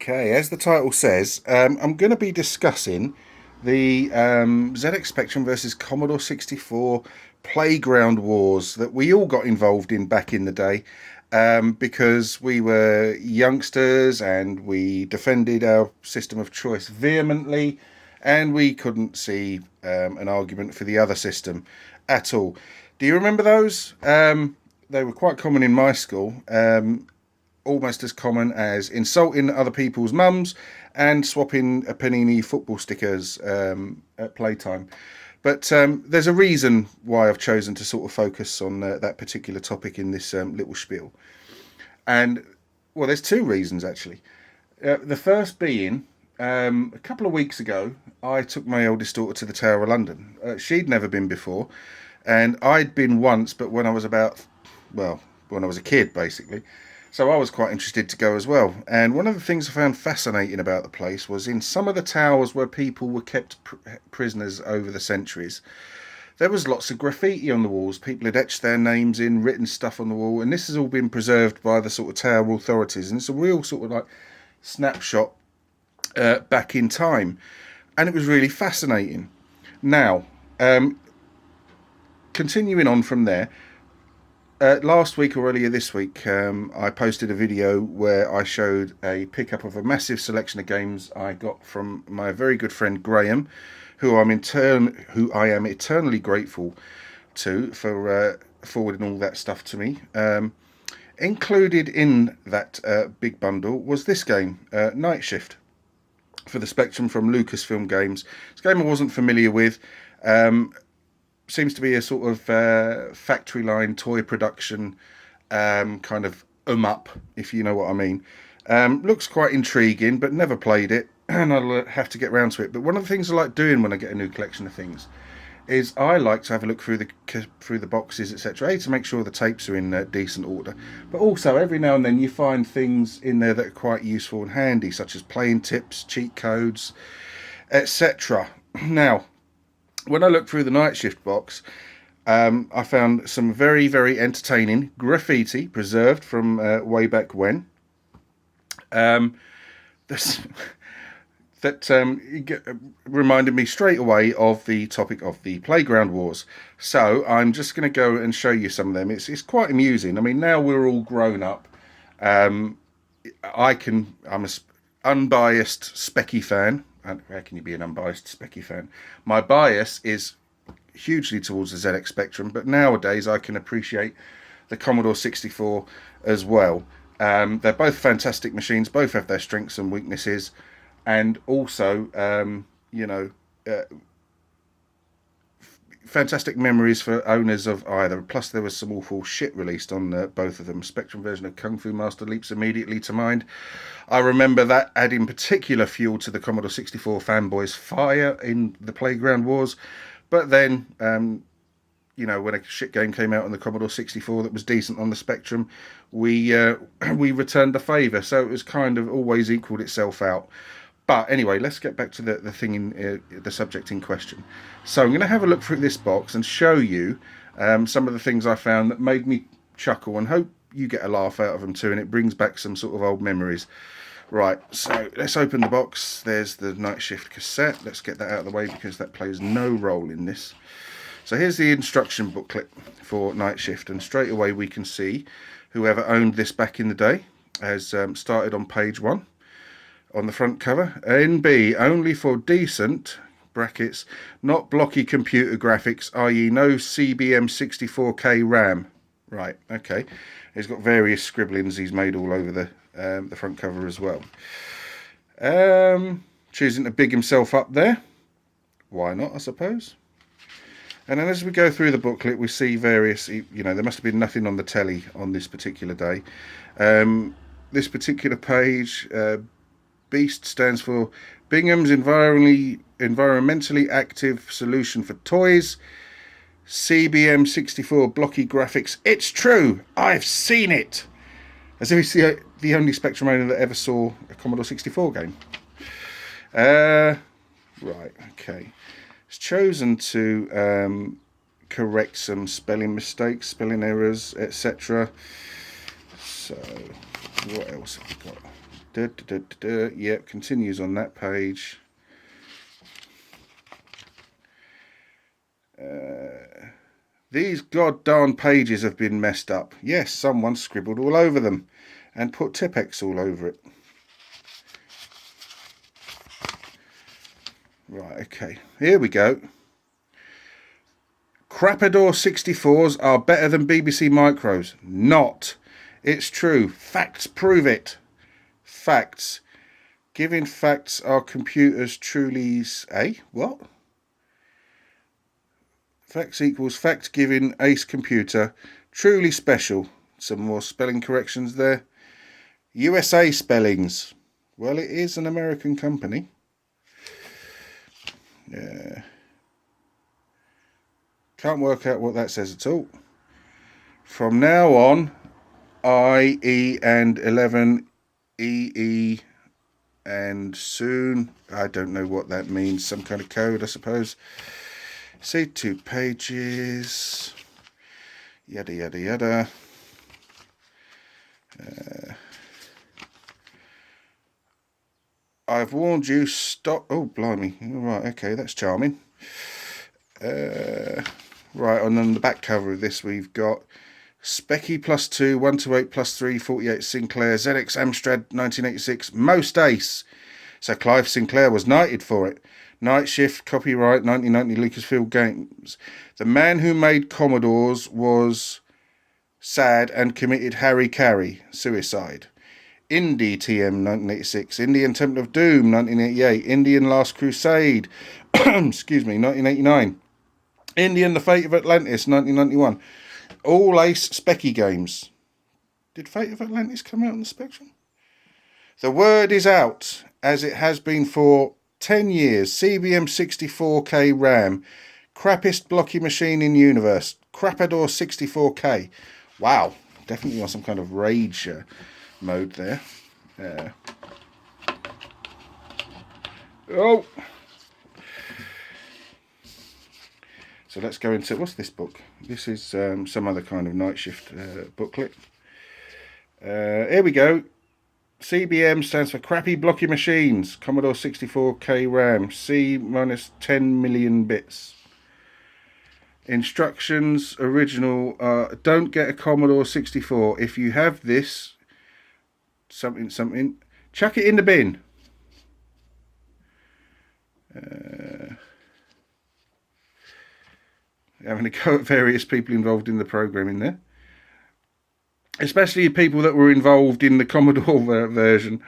Okay, as the title says, I'm going to be discussing the ZX Spectrum versus Commodore 64 playground wars that we all got involved in back in the day, because we were youngsters and we defended our system of choice vehemently, and we couldn't see an argument for the other system at all. Do you remember those? They were quite common in my school. Almost as common as insulting other people's mums and swapping a Panini football stickers at playtime. But there's a reason why I've chosen to sort of focus on that particular topic in this little spiel. And, well, there's two reasons, actually. The first being, a couple of weeks ago, I took my eldest daughter to the Tower of London. She'd never been before, and I'd been once, but when I was when I was a kid, basically. So I was quite interested to go as well. And one of the things I found fascinating about the place was in some of the towers where people were kept prisoners over the centuries, there was lots of graffiti on the walls. People had etched their names in, written stuff on the wall, and this has all been preserved by the sort of tower authorities. And it's a real sort of like snapshot back in time. And it was really fascinating. Now, continuing on from there, last week or earlier this week, I posted a video where I showed a pickup of a massive selection of games I got from my very good friend Graham, who I am eternally grateful to for forwarding all that stuff to me. Included in that big bundle was this game, Night Shift, for the Spectrum from Lucasfilm Games. It's a game I wasn't familiar with. Seems to be a sort of factory line toy production kind of up, if you know what I mean. Looks quite intriguing, but never played it, and I'll have to get round to it. But one of the things I like doing when I get a new collection of things is I like to have a look through the boxes, etc., to make sure the tapes are in decent order. But also, every now and then you find things in there that are quite useful and handy, such as playing tips, cheat codes, etc. Now, when I looked through the Night Shift box, I found some very, very entertaining graffiti preserved from way back when. That reminded me straight away of the topic of the playground wars. So I'm just going to go and show you some of them. It's quite amusing. I mean, now we're all grown up. I'm an unbiased Specky fan. How can you be an unbiased Specky fan? My bias is hugely towards the ZX Spectrum, but nowadays I can appreciate the Commodore 64 as well. They're both fantastic machines, both have their strengths and weaknesses, and also, fantastic memories for owners of either. Plus, there was some awful shit released on both of them. Spectrum version of Kung Fu Master leaps immediately to mind. I remember that adding particular fuel to the Commodore 64 fanboys' fire in the Playground Wars. But then, when a shit game came out on the Commodore 64 that was decent on the Spectrum, we returned the favour. So it was kind of always equalled itself out. But anyway, let's get back to the thing in the subject in question. So I'm going to have a look through this box and show you some of the things I found that made me chuckle, and hope you get a laugh out of them too, and it brings back some sort of old memories. Right, so let's open the box. There's the Night Shift cassette. Let's get that out of the way because that plays no role in this. So here's the instruction booklet for Night Shift, and straight away we can see whoever owned this back in the day has started on page 1. On the front cover, NB, only for decent, brackets, not blocky computer graphics, i.e. no CBM 64K RAM. Right, okay. He's got various scribblings he's made all over the front cover as well. Choosing to big himself up there. Why not, I suppose. And then as we go through the booklet, we see various, there must have been nothing on the telly on this particular day. This particular page, BEAST stands for Bingham's Environmentally Active Solution for Toys. CBM 64 blocky graphics. It's true. I've seen it. As if it's the only Spectrum owner that ever saw a Commodore 64 game. Right, okay. It's chosen to correct some spelling mistakes, spelling errors, etc. So, what else have we got? Yep, continues on that page. These goddamn pages have been messed up. Yes, someone scribbled all over them and put Tipex all over it. Right, okay, here we go. Commodore 64s are better than BBC Micros. Not. It's true. Facts prove it. Facts. Giving facts are computers truly... What? Facts equals fact giving ace computer. Truly special. Some more spelling corrections there. USA spellings. Well, it is an American company. Yeah. Can't work out what that says at all. From now on, I, E, and 11, E, E, and soon. I don't know what that means. Some kind of code, I suppose. See, 2 pages. Yada, yada, yada. I've warned you, stop. Oh, blimey. Right, okay, that's charming. Right, on the back cover of this, we've got Specky +2, 128 +3, 48 Sinclair, ZX Amstrad 1986, most ace. So Clive Sinclair was knighted for it. Night Shift, copyright 1990 Lucasfilm Games. The man who made Commodores was sad and committed Harry Carey, suicide. Indie TM 1986, Indian Temple of Doom 1988, Indian Last Crusade, excuse me, 1989. Indian The Fate of Atlantis 1991. All ace Specky games. Did Fate of Atlantis come out on the Spectrum? The word is out, as it has been for 10 years. CBM 64K RAM. Crappiest blocky machine in universe. Commodore 64K. Wow. Definitely on some kind of rage mode there. Oh! So let's go into, what's this book? This is some other kind of night shift booklet. Here we go. CBM stands for Crappy Blocky Machines. Commodore 64K RAM. C minus 10 million bits. Instructions, original. Don't get a Commodore 64. If you have this, something, chuck it in the bin. Having a go at various people involved in the programming there. Especially people that were involved in the Commodore version.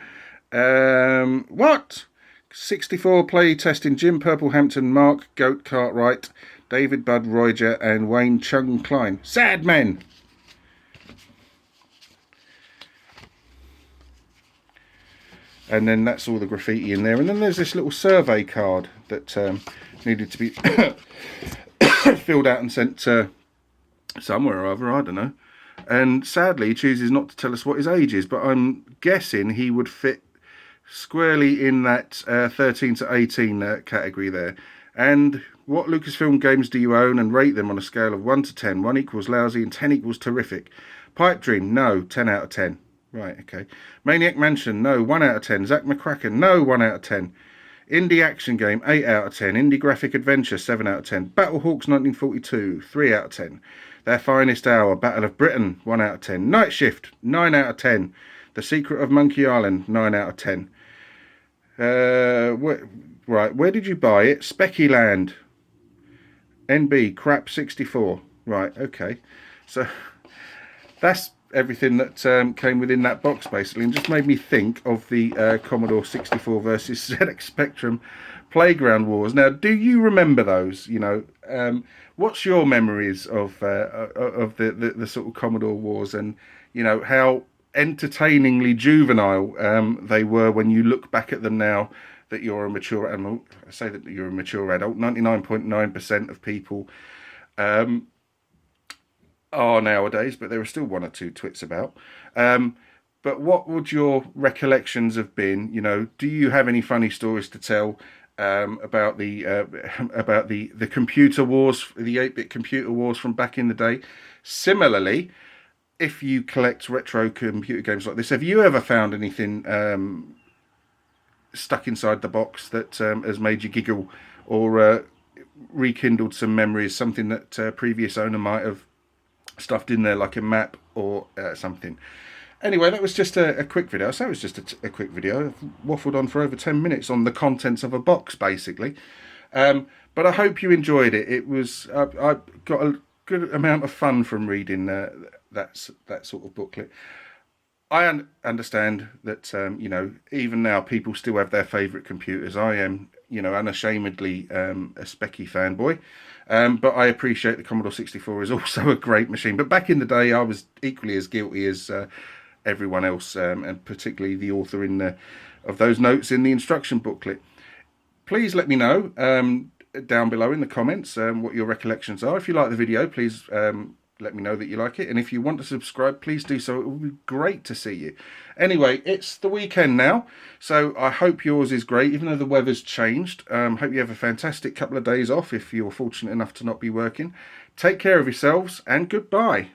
What? 64 play testing Jim Purplehampton, Mark Goat Cartwright, David Bud Roger, and Wayne Chung Klein. Sad men! And then that's all the graffiti in there. And then there's this little survey card that needed to be filled out and sent somewhere or other, I don't know. And sadly, he chooses not to tell us what his age is, but I'm guessing he would fit squarely in that 13 to 18 category there. And what Lucasfilm games do you own, and rate them on a scale of 1 to 10? 1 equals lousy and 10 equals terrific. Pipe Dream, no, 10 out of 10. Right, okay. Maniac Mansion, no, 1 out of 10. Zack McCracken, no, 1 out of 10. Indie Action Game, 8 out of 10. Indie Graphic Adventure, 7 out of 10. Battlehawks 1942, 3 out of 10. Their Finest Hour, Battle of Britain, 1 out of 10. Night Shift, 9 out of 10. The Secret of Monkey Island, 9 out of 10. Where did you buy it? Specky Land. NB, Crap 64. Right, okay. So that's everything that came within that box, basically, and just made me think of the Commodore 64 versus ZX Spectrum Playground Wars. Now, do you remember those? You know, what's your memories of the sort of Commodore Wars, and you know how entertainingly juvenile they were when you look back at them now that you're a mature adult? I say that you're a mature adult. 99.9% of people are nowadays, but there are still one or two twits about. But what would your recollections have been? You know, do you have any funny stories to tell about the computer wars, the 8-bit computer wars from back in the day? Similarly, if you collect retro computer games like this, have you ever found anything stuck inside the box that has made you giggle, or rekindled some memories, something that previous owner might have stuffed in there, like a map or something? Anyway, that was just a quick video. So it was just a quick video. I've waffled on for over 10 minutes on the contents of a box, basically. But I hope you enjoyed it. It was I got a good amount of fun from reading that sort of booklet. I understand that even now people still have their favourite computers. I am unashamedly a Specky fanboy, but I appreciate the Commodore 64 is also a great machine. But back in the day, I was equally as guilty as everyone else, and particularly the author of those notes in the instruction booklet. Please let me know down below in the comments what your recollections are. If you like the video, please let me know that you like it. And if you want to subscribe, please do so. It would be great to see you. Anyway, it's the weekend now, so I hope yours is great, even though the weather's changed. Hope you have a fantastic couple of days off if you're fortunate enough to not be working. Take care of yourselves, and goodbye.